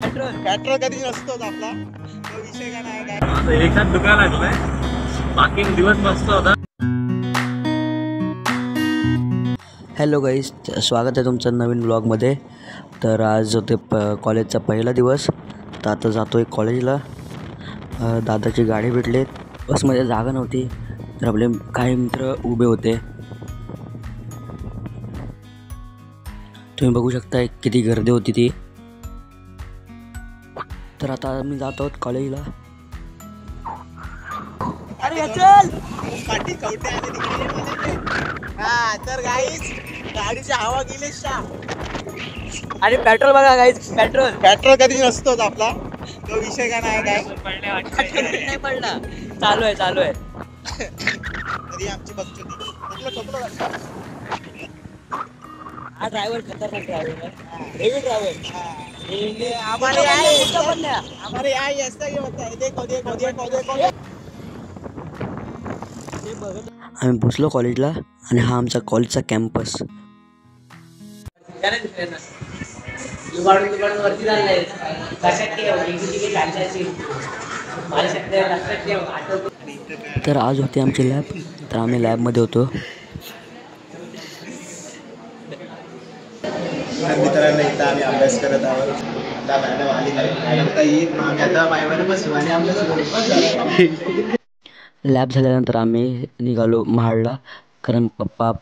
Petrol कधी नसतोच आपला तो विषय का नाही काय एकाच दुकान लागलाय बाकी दिवस मस्त होता. हॅलो गाईज, स्वागत आहे तुमचं नवीन ब्लॉगमध्ये. तर आज होते कॉलेजचा पहिला दिवस. तर आता जातो आहे कॉलेजला. दादाची गाडी भेटली. बसमध्ये जागा नव्हती तर आपले काही मित्र उभे होते. तुम्ही बघू शकता किती गर्दी होती ती. तर आता आम्ही जात आहोत कॉलेजला. अरे चल पाठी कवटे आले तिकडे. हा तर गाईस गाडीची हवा गेली शा. आणि पेट्रोल बघा गाईज, पेट्रोल कधी नसतोच आपला तो विषय का नाही काय नाही पडला. चालू आहे तरी आमची बघतो हा ड्रायव्हर खतरनाक ड्रायव्हर, हेवी ड्रायव्हर. हमारे यहाँ ऐसा ही होता है. देखो देखो देखो देखो. आम्ही पोचलो कॉलेजला आणि हा आमचा कॉलेजचा कॅम्पस. तर आज होती आमची लॅब. तर आम्ही लॅबमध्ये होतो. मित्रांनो एकदा आम्ही अभ्यास करत आहोत. आता मॅडम आली नाही. मॅडम तर येईल मग आम्ही आता बायवर बसू आणि अभ्यास. लॅब झाल्यानंतर आम्ही निघालो महाडला. कारण पप्पा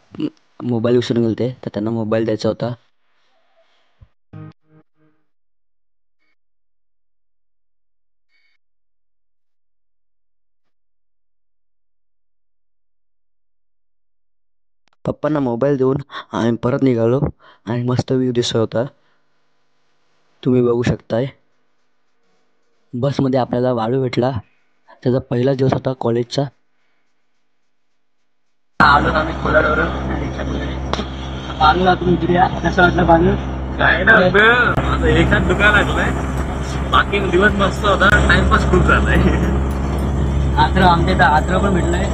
मोबाईल विसरून गेले तर त्यांना मोबाईल द्यायचा होता. पप्पांना मोबाईल देऊन आम्ही परत निघालो आणि मस्त व्ह्यू दिसत होता, तुम्ही बघू शकताय. बसमध्ये आपल्याला वाळू भेटला. त्याचा पहिला दिवस होता कॉलेजचा. आलो आम्ही कोलाडवरून. कसं वाटलं बांधून? काय ना आता एकाच दुकान लागलाय बाकी दिवस मस्त होता. टाइमपास खूप झालाय. आमच्या इथं आद्र पण भेटलाय.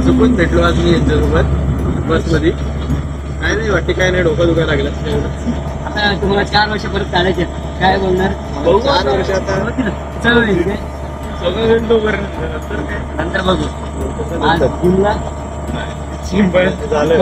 चुकून भेटलो आज मी यांच्यासोबत बसमध्ये. काय नाही वाटते, काय नाही, डोकं दुखायला लागलं. आता तुम्हाला 4 वर्ष परत काढायचे, काय बोलणार? 4 वर्ष आता सगळं घंटो नंतर बघू. आज जिमला झालं.